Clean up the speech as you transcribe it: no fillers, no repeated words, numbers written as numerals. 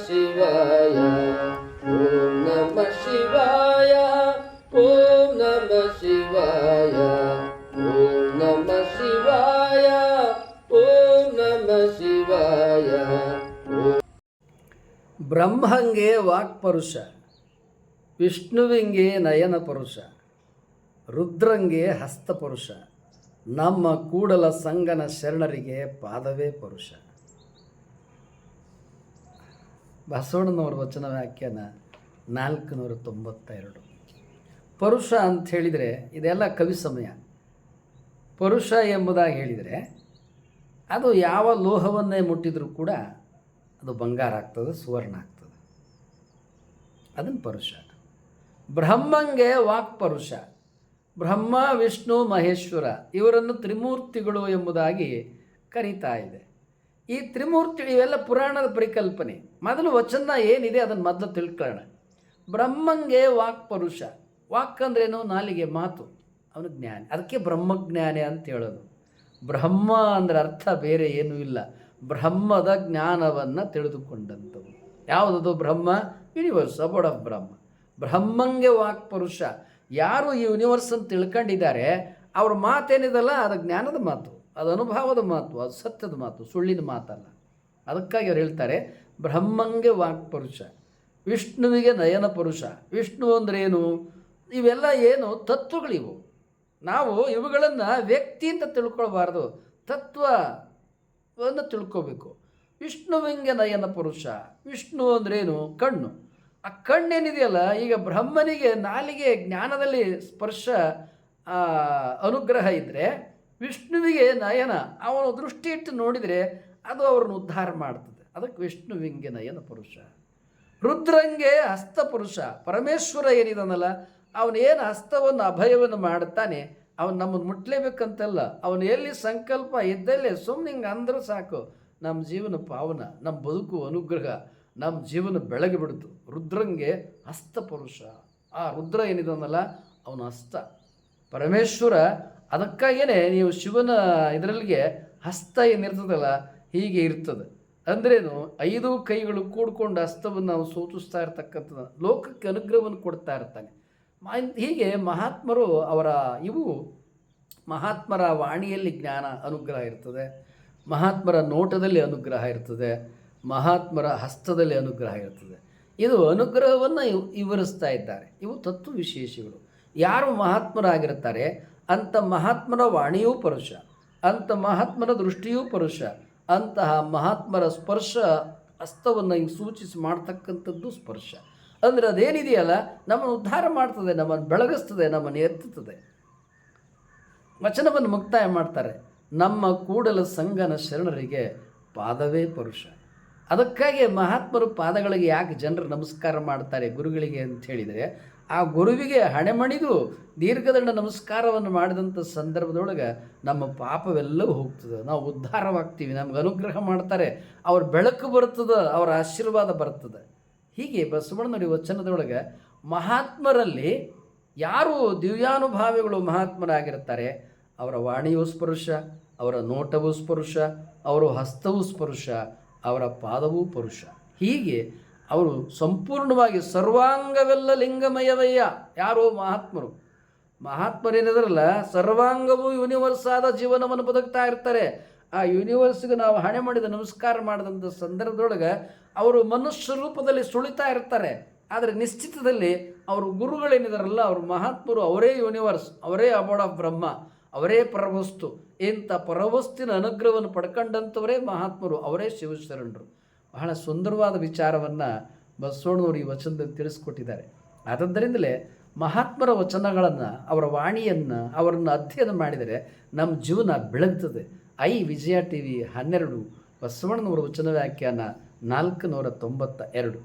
ಶಿವಾಯ ಓಂ ನಮಃ ಶಿವಾಯ ಓಂ ನಮಃ ಶಿವಾಯ ಓಂ ನಮಃ ಶಿವಾಯ ಓಂ ನಮಃ ಶಿವಾಯ. ಬ್ರಹ್ಮಂಗೆ ವಾಕ್ಪರುಷ, ವಿಷ್ಣುವಿಂಗೆ ನಯನ ಪರುಷ, ರುದ್ರಂಗೆ ಹಸ್ತಪುರುಷ, ನಮ್ಮ ಕೂಡಲ ಸಂಗನ ಶರಣರಿಗೆ ಪಾದವೇ ಪರುಷ. ಬಸವಣ್ಣನವರ ವಚನ ವ್ಯಾಖ್ಯಾನ 492. ಪರುಷ ಅಂತ ಹೇಳಿದರೆ ಇದೆಲ್ಲ ಕವಿ ಸಮಯ. ಪರುಷ ಎಂಬುದಾಗಿ ಹೇಳಿದರೆ ಅದು ಯಾವ ಲೋಹವನ್ನೇ ಮುಟ್ಟಿದರೂ ಕೂಡ ಅದು ಬಂಗಾರ ಆಗ್ತದೆ, ಸುವರ್ಣ ಆಗ್ತದೆ. ಅದನ್ನು ಪರುಷ. ಬ್ರಹ್ಮಂಗೆ ವಾಕ್ಪರುಷ, ಬ್ರಹ್ಮ ವಿಷ್ಣು ಮಹೇಶ್ವರ ಇವರನ್ನು ತ್ರಿಮೂರ್ತಿಗಳು ಎಂಬುದಾಗಿ ಕರೀತಾ ಇದೆ. ಈ ತ್ರಿಮೂರ್ತಿ ಇವೆಲ್ಲ ಪುರಾಣದ ಪರಿಕಲ್ಪನೆ. ಮೊದಲು ವಚನ ಏನಿದೆ ಅದನ್ನು ಮೊದಲು ತಿಳ್ಕೊಳ್ಳೋಣ. ಬ್ರಹ್ಮಂಗೆ ವಾಕ್ಪರುಷ, ವಾಕ್ ಅಂದ್ರೇನು? ನಾಲಿಗೆ, ಮಾತು. ಅವನು ಜ್ಞಾನಿ, ಅದಕ್ಕೆ ಬ್ರಹ್ಮಜ್ಞಾನಿ ಅಂತ ಹೇಳೋದು. ಬ್ರಹ್ಮ ಅಂದರೆ ಅರ್ಥ ಬೇರೆ ಏನೂ ಇಲ್ಲ, ಬ್ರಹ್ಮದ ಜ್ಞಾನವನ್ನು ತಿಳಿದುಕೊಂಡಂಥವು. ಯಾವುದದು ಬ್ರಹ್ಮ? ಯೂನಿವರ್ಸ್, ಅಬೋರ್ಡ್ ಆಫ್ ಬ್ರಹ್ಮ. ಬ್ರಹ್ಮಂಗೆ ವಾಕ್ಪರುಷ, ಯಾರು ಈ ಯೂನಿವರ್ಸನ್ನು ತಿಳ್ಕೊಂಡಿದ್ದಾರೆ ಅವ್ರ ಮಾತೇನಿದಲ್ಲ ಅದು ಜ್ಞಾನದ ಮಾತು, ಅದು ಅನುಭವದ ಮಾತು, ಅದು ಸತ್ಯದ ಮಾತು, ಸುಳ್ಳಿನ ಮಾತಲ್ಲ. ಅದಕ್ಕಾಗಿ ಅವ್ರು ಹೇಳ್ತಾರೆ ಬ್ರಹ್ಮಂಗೆ ವಾಕ್ಪರುಷ, ವಿಷ್ಣುವಿಗೆ ನಯನ ಪುರುಷ. ವಿಷ್ಣು ಅಂದರೆ ಏನು? ಇವೆಲ್ಲ ಏನು ತತ್ವಗಳಿವು. ನಾವು ಇವುಗಳನ್ನು ವ್ಯಕ್ತಿ ಅಂತ ತಿಳ್ಕೊಳ್ಬಾರ್ದು, ತತ್ವವನ್ನು ತಿಳ್ಕೋಬೇಕು. ವಿಷ್ಣುವಿಂಗೆ ನಯನ ಪುರುಷ, ವಿಷ್ಣು ಅಂದ್ರೇನು? ಕಣ್ಣು. ಆ ಕಣ್ಣೇನಿದೆಯಲ್ಲ, ಈಗ ಬ್ರಹ್ಮನಿಗೆ ನಾಲಿಗೆ ಜ್ಞಾನದಲ್ಲಿ ಸ್ಪರ್ಶ ಅನುಗ್ರಹ ಇದ್ದರೆ, ವಿಷ್ಣುವಿಗೆ ನಯನ, ಅವನು ದೃಷ್ಟಿ ಇಟ್ಟು ನೋಡಿದರೆ ಅದು ಅವ್ರನ್ನ ಉದ್ಧಾರ ಮಾಡ್ತದೆ. ಅದಕ್ಕೆ ವಿಷ್ಣುವಿಂಗೆ ನಯನ ಪುರುಷ. ರುದ್ರಂಗೆ ಹಸ್ತಪುರುಷ, ಪರಮೇಶ್ವರ ಏನಿದನಲ್ಲ ಅವನೇನು ಹಸ್ತವನ್ನು ಅಭಯವನ್ನು ಮಾಡುತ್ತಾನೆ, ಅವನು ನಮ್ಮನ್ನು ಮುಟ್ಲೇಬೇಕಂತಲ್ಲ. ಅವನು ಎಲ್ಲಿ ಸಂಕಲ್ಪ ಇದ್ದಲ್ಲೇ ಸುಮ್ಮನೆ ಹಿಂಗೆ ಅಂದ್ರೆ ಸಾಕು, ನಮ್ಮ ಜೀವನ ಪಾವನ, ನಮ್ಮ ಬದುಕು ಅನುಗ್ರಹ, ನಮ್ಮ ಜೀವನ ಬೆಳಗ್ಗೆ ಬಿಡ್ತು. ರುದ್ರಂಗೆ ಹಸ್ತಪುರುಷ, ಆ ರುದ್ರ ಏನಿದನಲ್ಲ ಅವನ ಹಸ್ತ ಪರಮೇಶ್ವರ. ಅದಕ್ಕಾಗೇ ನೀವು ಶಿವನ ಇದರಲ್ಲಿಗೆ ಹಸ್ತ ಏನಿರ್ತದಲ್ಲ ಹೀಗೆ ಇರ್ತದೆ. ಅಂದ್ರೇನು? 5 ಕೈಗಳು ಕೂಡ್ಕೊಂಡು ಹಸ್ತವನ್ನು ನಾವು ಸೂಚಿಸ್ತಾ ಇರ್ತಕ್ಕಂಥದ್ದು, ಲೋಕಕ್ಕೆ ಅನುಗ್ರಹವನ್ನು ಕೊಡ್ತಾ ಇರ್ತಾನೆ. ಹೀಗೆ ಮಹಾತ್ಮರು ಮಹಾತ್ಮರ ವಾಣಿಯಲ್ಲಿ ಜ್ಞಾನ ಅನುಗ್ರಹ ಇರ್ತದೆ, ಮಹಾತ್ಮರ ನೋಟದಲ್ಲಿ ಅನುಗ್ರಹ ಇರ್ತದೆ, ಮಹಾತ್ಮರ ಹಸ್ತದಲ್ಲಿ ಅನುಗ್ರಹ ಇರ್ತದೆ. ಇದು ಅನುಗ್ರಹವನ್ನು ವಿವರಿಸ್ತಾ ಇದ್ದಾರೆ. ಇವು ತತ್ವ ವಿಶೇಷಗಳು. ಯಾರು ಮಹಾತ್ಮರಾಗಿರ್ತಾರೆ ಅಂಥ ಮಹಾತ್ಮರ ವಾಣಿಯೂ ಪರುಷ, ಅಂಥ ಮಹಾತ್ಮರ ದೃಷ್ಟಿಯೂ ಪರುಷ, ಅಂತಹ ಮಹಾತ್ಮರ ಸ್ಪರ್ಶ ಹಸ್ತವನ್ನು ಹಿಂಗೆ ಸೂಚಿಸಿ ಮಾಡ್ತಕ್ಕಂಥದ್ದು ಸ್ಪರ್ಶ. ಅಂದರೆ ಅದೇನಿದೆಯಲ್ಲ ನಮ್ಮನ್ನು ಉದ್ಧಾರ ಮಾಡ್ತದೆ, ನಮ್ಮನ್ನು ಬೆಳಗಿಸ್ತದೆ, ನಮ್ಮನ್ನು ಎತ್ತುತ್ತದೆ. ವಚನವನ್ನು ಮುಕ್ತಾಯ ಮಾಡ್ತಾರೆ, ನಮ್ಮ ಕೂಡಲ ಸಂಗನ ಶರಣರಿಗೆ ಪಾದವೇ ಪರುಷ. ಅದಕ್ಕಾಗಿ ಮಹಾತ್ಮರು ಪಾದಗಳಿಗೆ ಯಾಕೆ ಜನರು ನಮಸ್ಕಾರ ಮಾಡ್ತಾರೆ ಗುರುಗಳಿಗೆ ಅಂತ ಹೇಳಿದರೆ, ಆ ಗುರುವಿಗೆ ಹಣೆಮಣಿದು ದೀರ್ಘದಂಡ ನಮಸ್ಕಾರವನ್ನು ಮಾಡಿದಂಥ ಸಂದರ್ಭದೊಳಗೆ ನಮ್ಮ ಪಾಪವೆಲ್ಲವೂ ಹೋಗ್ತದೆ, ನಾವು ಉದ್ಧಾರವಾಗ್ತೀವಿ, ನಮ್ಗೆ ಅನುಗ್ರಹ ಮಾಡ್ತಾರೆ, ಅವ್ರ ಬೆಳಕು ಬರ್ತದೆ, ಅವರ ಆಶೀರ್ವಾದ ಬರ್ತದೆ. ಹೀಗೆ ಬಸವಣ್ಣನವರ ವಚನದೊಳಗೆ ಮಹಾತ್ಮರಲ್ಲಿ ಯಾರು ದಿವ್ಯಾನುಭಾವಿಗಳು ಮಹಾತ್ಮರಾಗಿರ್ತಾರೆ ಅವರ ವಾಣಿಯೂ ಸ್ಪರುಶ, ಅವರ ನೋಟವೂ ಸ್ಪರುಶ, ಅವರ ಹಸ್ತವೂ ಸ್ಪರುಶ, ಅವರ ಪಾದವೂ ಪರುಷ. ಹೀಗೆ ಅವರು ಸಂಪೂರ್ಣವಾಗಿ ಸರ್ವಾಂಗವೆಲ್ಲ ಲಿಂಗಮಯವಯ್ಯ. ಯಾರೋ ಮಹಾತ್ಮರು, ಮಹಾತ್ಮರೇನಿದ್ರಲ್ಲ ಸರ್ವಾಂಗವೂ ಯೂನಿವರ್ಸ್ ಆದ ಜೀವನವನ್ನು ಬದುಕ್ತಾ ಇರ್ತಾರೆ. ಆ ಯೂನಿವರ್ಸ್ಗೆ ನಾವು ಹಣೆ ಮಾಡಿದ ನಮಸ್ಕಾರ ಮಾಡಿದಂಥ ಸಂದರ್ಭದೊಳಗೆ ಅವರು ಮನುಷ್ಯ ರೂಪದಲ್ಲಿ ಸುಳಿತಾ ಇರ್ತಾರೆ. ಆದರೆ ನಿಶ್ಚಿತದಲ್ಲಿ ಅವರು ಗುರುಗಳೇನಿದಾರಲ್ಲ ಅವರು ಮಹಾತ್ಮರು, ಅವರೇ ಯೂನಿವರ್ಸ್, ಅವರೇ ಅಬೋರ್ಡ್ ಆಫ್ ಬ್ರಹ್ಮ, ಅವರೇ ಪರವಸ್ತು. ಇಂಥ ಪರವಸ್ತಿನ ಅನುಗ್ರಹವನ್ನು ಪಡ್ಕೊಂಡಂಥವರೇ ಮಹಾತ್ಮರು, ಅವರೇ ಶಿವಶರಣರು. ಬಹಳ ಸುಂದರವಾದ ವಿಚಾರವನ್ನು ಬಸವಣ್ಣನವರು ಈ ವಚನದಲ್ಲಿ ತಿಳಿಸ್ಕೊಟ್ಟಿದ್ದಾರೆ. ಆದ್ದರಿಂದಲೇ ಮಹಾತ್ಮರ ವಚನಗಳನ್ನು, ಅವರ ವಾಣಿಯನ್ನು, ಅವರನ್ನು ಅಧ್ಯಯನ ಮಾಡಿದರೆ ನಮ್ಮ ಜೀವನ ಬೆಳಗ್ತದೆ. ವಿಜಯ TV 12 ಬಸವಣ್ಣನವರ ವಚನ ವ್ಯಾಖ್ಯಾನ 492.